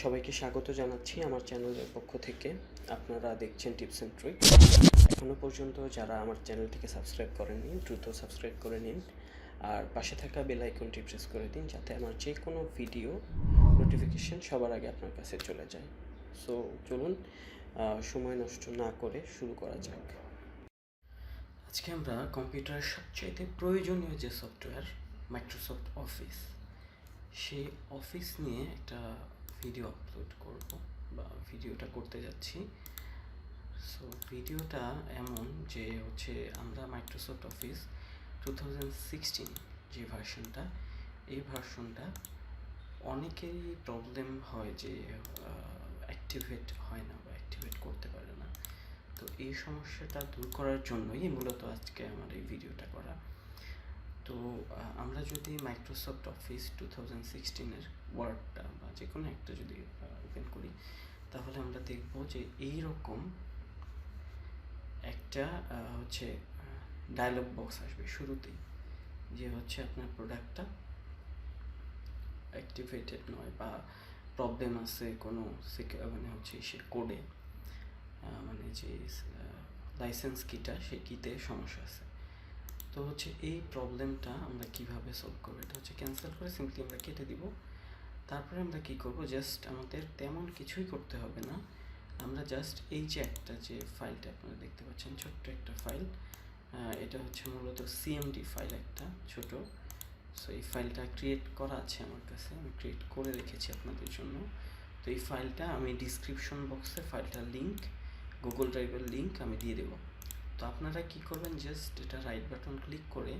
সবাইকে স্বাগত জানাচ্ছি আমার চ্যানেলের পক্ষ থেকে। আপনারা দেখছেন টিপস অ্যান্ড ট্রিক্স। এখনও পর্যন্ত যারা আমার চ্যানেলটিকে সাবস্ক্রাইব করেননি দ্রুত সাবস্ক্রাইব করে নিন, আর পাশে থাকা বেল আইকনটি প্রেস করে দিন যাতে আমার যে কোনো ভিডিও নোটিফিকেশন সবার আগে আপনার কাছে চলে যায়। সো চলুন সময় নষ্ট না করে শুরু করা যাক। আজকে আমরা কম্পিউটারের সবচাইতে প্রয়োজনীয় যে সফটওয়্যার মাইক্রোসফট অফিস, সেই অফিস নিয়ে একটা ভিডিও আপলোড করব বা ভিডিওটা করতে যাচ্ছি। সো ভিডিওটা এমন যে আমরা মাইক্রোসফট অফিস 2016 যে ভার্সনটা, এই ভার্সনটা অনেকেরই প্রবলেম হয় যে অ্যাক্টিভেট হয় না বা অ্যাক্টিভেট করতে পারে না। তো এই সমস্যাটা দূর করার জন্যই মূলত আজকে আমার এই ভিডিওটা করা। তো আমরা যদি মাইক্রোসফট অফিস 2016-এর ওয়ার্ডটা বা যে কোনো একটা যদি ওপেন করি, তাহলে আমরা দেখব যে এইরকম একটা ডায়লগ বক্স আসবে শুরুতেই, যে আপনার প্রোডাক্টটা অ্যাক্টিভেটেড নয় বা প্রবলেম আছে কোনো সে কোডে, মানে যে লাইসেন্স কিটা সেই কিতে সমস্যা আছে। তো এই প্রবলেমটা আমরা কিভাবে সলভ করবো, এটা ক্যান্সেল করে সিম্পলি আমরা কেটে দিব। তারপরে আমরা কি করব, জাস্ট আমাদের তেমন কিছুই করতে হবে না। আমরা জাস্ট এই যে একটা যে ফাইলটা আপনারা দেখতে পাচ্ছেন, ছোট্ট একটা ফাইল, এটা মূলত সিএমডি ফাইল একটা ছোট। সো এই ফাইলটা ক্রিয়েট করা আছে আমার কাছে, আমি ক্রিয়েট করে রেখেছি আপনাদের জন্য। তো এই ফাইলটা আমি ডিসক্রিপশন বক্সে ফাইলটার লিঙ্ক, গুগল ড্রাইভের লিঙ্ক আমি দিয়ে দেবো। তো আপনারা কি করবেন, জাস্ট এটা রাইট বাটন ক্লিক করে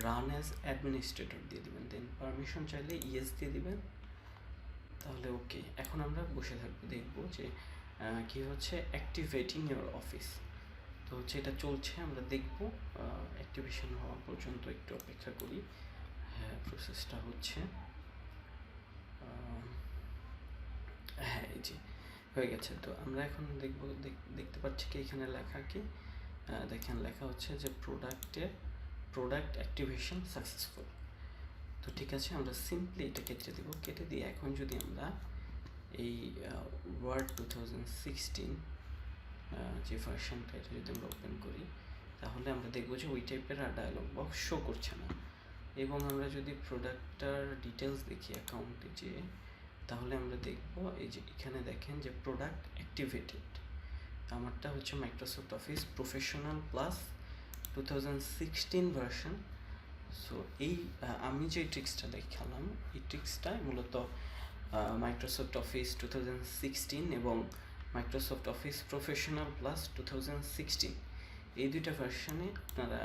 রান অ্যাজ অ্যাডমিনিস্ট্রেটর দিয়ে দিবেন, দেন পারমিশন চাইলে ইয়েস দিয়ে দিবেন, তাহলে ওকে। এখন আমরা বসে থাকবো, দেখবো যে কি হচ্ছে অ্যাক্টিভেটিং ইওর অফিস। তো এটা চলছে, আমরা দেখবো অ্যাক্টিভেশন হওয়া পর্যন্ত একটু অপেক্ষা করি। হ্যাঁ, প্রসেসটা হচ্ছে। হ্যাঁ, এই যে হয়ে গেছে। তো আমরা এখন দেখবো, দেখতে পাচ্ছি কি এখানে লেখা কি, দেখেন লেখা হচ্ছে যে প্রোডাক্ট অ্যাক্টিভেশন সাকসেসফুল। তো ঠিক আছে, আমরা সিম্পলি এটা কেটে দিব। কেটে দিয়ে এখন যদি আমরা এই ওয়ার্ড 2016 যে ভার্সনটা, এটা যদি আমরা ওপেন করি, তাহলে আমরা দেখবো যে ওই টাইপের আর ডায়লগ বক্স শো করছে না। এবং আমরা যদি প্রোডাক্টটার ডিটেলস দেখি অ্যাকাউন্টে যেয়ে, তাহলে আমরা দেখবো এই যে এখানে দেখেন যে প্রোডাক্ট অ্যাক্টিভেটেড। আমারটা Microsoft office professional plus 2016 version. So এই আমি যে ট্রিক্সটা দেখালাম, এই ট্রিক্সটা মূলত মাইক্রোসফট অফিস 2016 এবং মাইক্রোসফট অফিস প্রফেশনাল প্লাস 2016 এই দুইটা ভার্সনে আপনারা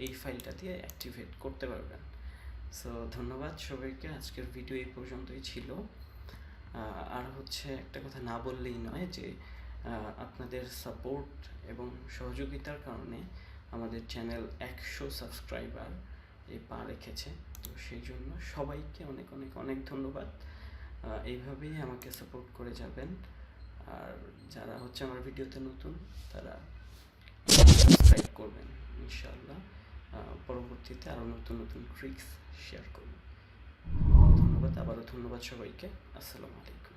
এই ফাইলটা দিয়ে অ্যাক্টিভেট করতে পারবেন। সো ধন্যবাদ সবাইকে, আজকের ভিডিও এই পর্যন্তই ছিল। আর একটা কথা না বললেই নয় যে আপনাদের সাপোর্ট এবং সহযোগিতার কারণে আমাদের চ্যানেল 100 সাবস্ক্রাইবার পা রেখেছে। তো সেই জন্য সবাইকে অনেক অনেক অনেক ধন্যবাদ। এইভাবেই আমাকে সাপোর্ট করে যাবেন। আর যারা আমার ভিডিওতে নতুন, তারা সাবস্ক্রাইব করবেন ইনশাআল্লাহ। পরবর্তীতে আরও নতুন নতুন ট্রিক্স শেয়ার করব। ধন্যবাদ, আবারও ধন্যবাদ সবাইকে। আসসালামু আলাইকুম।